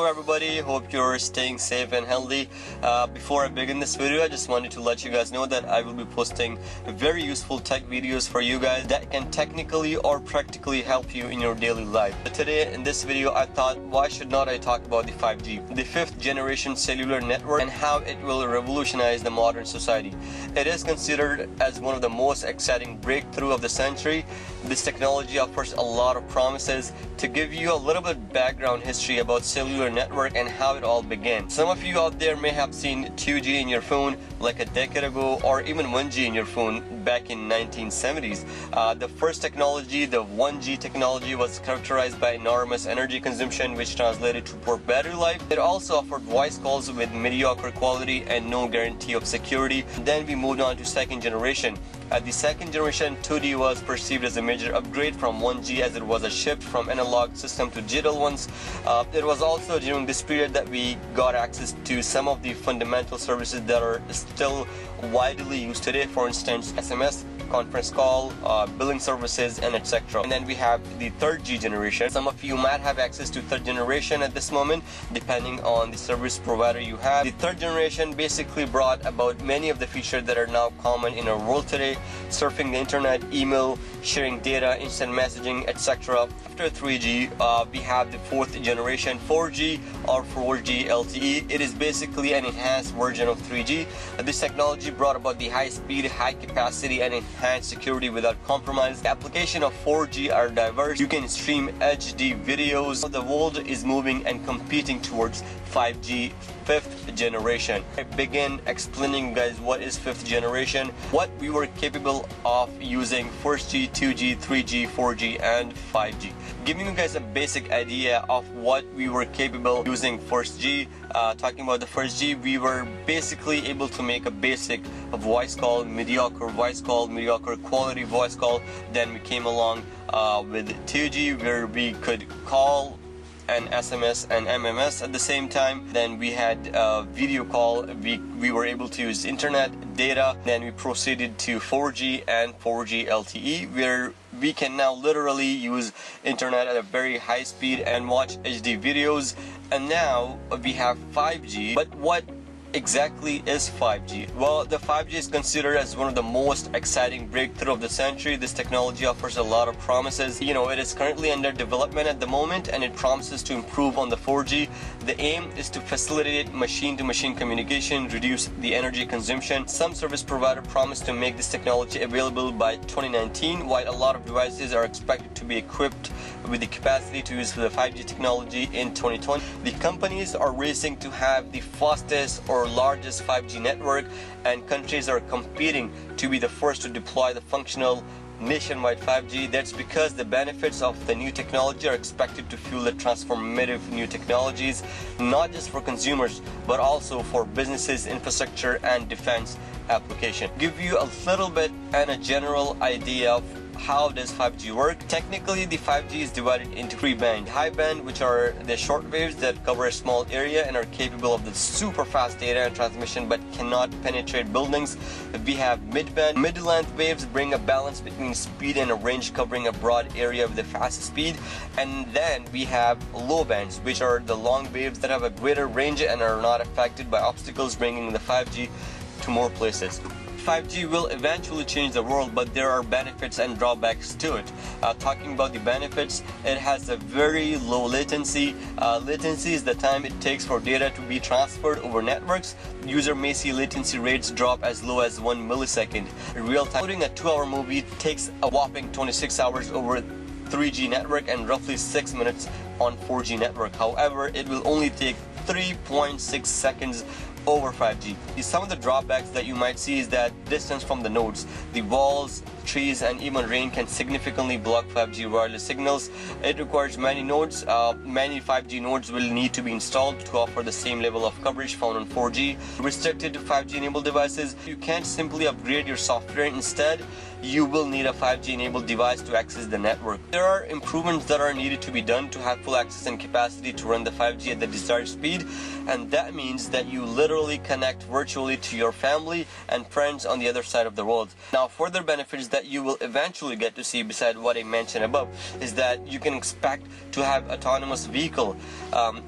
Hello everybody, hope you're staying safe and healthy. Before I begin this video, I just wanted to let you guys know that I will be posting very useful tech videos for you guys that can technically or practically help you in your daily life. But today in this video, I thought, why should not I talk about the 5G, the 5th generation cellular network, and how it will revolutionize the modern society. It is considered as one of the most exciting breakthrough of the century. This technology offers a lot of promises. To give you a little bit background history about cellular network and how it all began. Some of you out there may have seen 2G in your phone like a decade ago, or even 1G in your phone back in 1970s. The first technology, the 1G technology, was characterized by enormous energy consumption, which translated to poor battery life. It also offered voice calls with mediocre quality and no guarantee of security. Then we moved on to second generation. The second generation 2D was perceived as a major upgrade from 1G, as it was a shift from analog system to digital ones. It was also during this period that we got access to some of the fundamental services that are still widely used today. For instance, SMS, conference call, billing services, and etc. And then we have the 3rd generation. Some of you might have access to 3rd generation at this moment, depending on the service provider you have. The 3rd generation basically brought about many of the features that are now common in our world today: surfing the internet, email, sharing data, instant messaging, etc. After 3G, we have the 4th generation, 4G or 4G LTE. It is basically an enhanced version of 3G. This technology brought about the high speed, high capacity, and enhanced security without compromise. The application of 4G are diverse. You can stream HD videos. The world is moving and competing towards 5G, 5th generation. I begin explaining guys what is 5th generation, what we were capable of using 1G, 2G, 3G, 4G, and 5G. Giving you guys a basic idea of what we were capable using 1G. Talking about the 1G, we were basically able to make a basic voice call, mediocre voice call, mediocre quality voice call. Then we came along with 2G, where we could call and SMS and MMS at the same time. Then we had video call. We were able to use internet data. Then we proceeded to 4G and 4G LTE, where we can now literally use internet at a very high speed and watch HD videos. And now we have 5G. But what exactly is 5G? Well, the 5G is considered as one of the most exciting breakthrough of the century. This technology offers a lot of promises. You know, it is currently under development at the moment, and it promises to improve on the 4G. The aim is to facilitate machine-to-machine communication, reduce the energy consumption. Some service provider promise to make this technology available by 2019, while a lot of devices are expected to be equipped with the capacity to use the 5G technology in 2020. The companies are racing to have the fastest or largest 5G network, and countries are competing to be the first to deploy the functional nationwide 5G. That's because the benefits of the new technology are expected to fuel the transformative new technologies, not just for consumers, but also for businesses, infrastructure, and defense application. Give you a little bit and a general idea of how does 5G work. Technically, the 5G is divided into 3 bands. High band, which are the short waves that cover a small area and are capable of the super fast data and transmission but cannot penetrate buildings. We have mid-band. Mid-length waves bring a balance between speed and a range, covering a broad area with a fast speed. And then we have low bands, which are the long waves that have a greater range and are not affected by obstacles, bringing the 5G to more places. 5G will eventually change the world, but there are benefits and drawbacks to it. Talking about the benefits, it has a very low latency. Latency is the time it takes for data to be transferred over networks. User may see latency rates drop as low as 1 millisecond. In real time, loading a 2-hour movie takes a whopping 26 hours over 3G network and roughly 6 minutes on 4G network. However, it will only take 3.6 seconds over 5G. Some of the drawbacks that you might see is that distance from the nodes, the walls, trees, and even rain can significantly block 5G wireless signals. It requires many nodes. Many 5G nodes will need to be installed to offer the same level of coverage found on 4G. Restricted to 5G enabled devices, you can't simply upgrade your software. Instead, you will need a 5G enabled device to access the network. There are improvements that are needed to be done to have full access and capacity to run the 5G at the desired speed, and that means that you literally connect virtually to your family and friends on the other side of the world. Now, further benefits that you will eventually get to see beside what I mentioned above is that you can expect to have autonomous vehicle.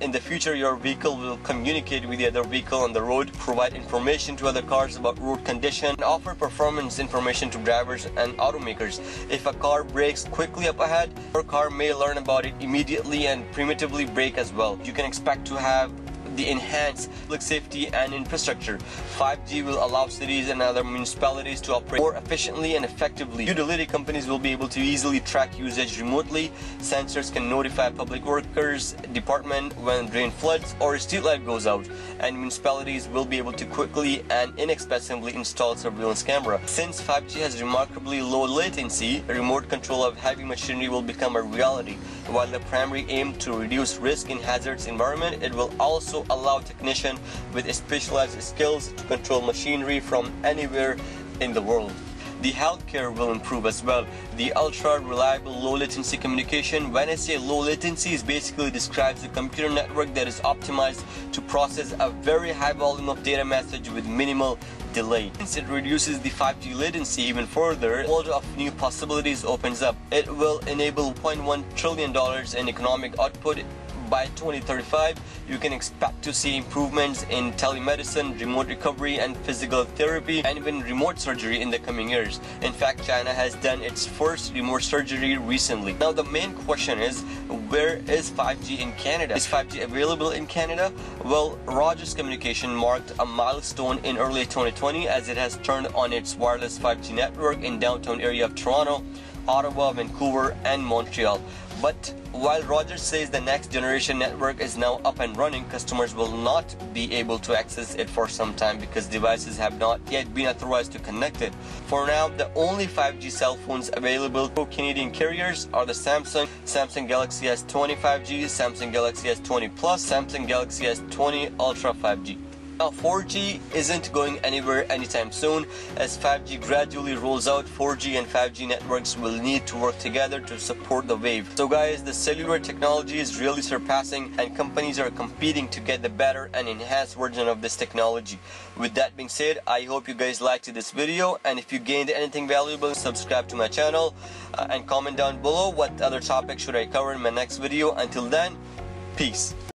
In the future, your vehicle will communicate with the other vehicle on the road, provide information to other cars about road condition, and offer performance information to drivers and automakers. If a car brakes quickly up ahead, your car may learn about it immediately and primitively brake as well. You can expect to have the enhanced public safety and infrastructure. 5G will allow cities and other municipalities to operate more efficiently and effectively. Utility companies will be able to easily track usage remotely. Sensors can notify public workers department when drain floods or a street light goes out, and municipalities will be able to quickly and inexpensively install surveillance camera. Since 5G has remarkably low latency, remote control of heavy machinery will become a reality. While the primary aim to reduce risk in hazardous environment, it will also allow technicians with specialized skills to control machinery from anywhere in the world. The healthcare will improve as well. The ultra reliable low latency communication. When I say low latency, it basically describes the computer network that is optimized to process a very high volume of data message with minimal delay. Since it reduces the 5G latency even further, a world of new possibilities opens up. It will enable $1.1 trillion in economic output. By 2035, you can expect to see improvements in telemedicine, remote recovery, and physical therapy, and even remote surgery in the coming years. In fact, China has done its first remote surgery recently. Now, the main question is, where is 5G in Canada? Is 5G available in Canada? Well, Rogers Communication marked a milestone in early 2020 as it has turned on its wireless 5G network in downtown area of Toronto, Ottawa, Vancouver, and Montreal. But while Rogers says the next generation network is now up and running, customers will not be able to access it for some time because devices have not yet been authorized to connect it. For now, the only 5G cell phones available for Canadian carriers are the Samsung Galaxy S20 5G, Samsung Galaxy S20 Plus, Samsung Galaxy S20 Ultra 5G. Now, 4G isn't going anywhere anytime soon. As 5G gradually rolls out, 4G and 5G networks will need to work together to support the wave. So guys, the cellular technology is really surpassing, and companies are competing to get the better and enhanced version of this technology. With that being said, I hope you guys liked this video, and if you gained anything valuable, subscribe to my channel and comment down below what other topic should I cover in my next video. Until then, peace.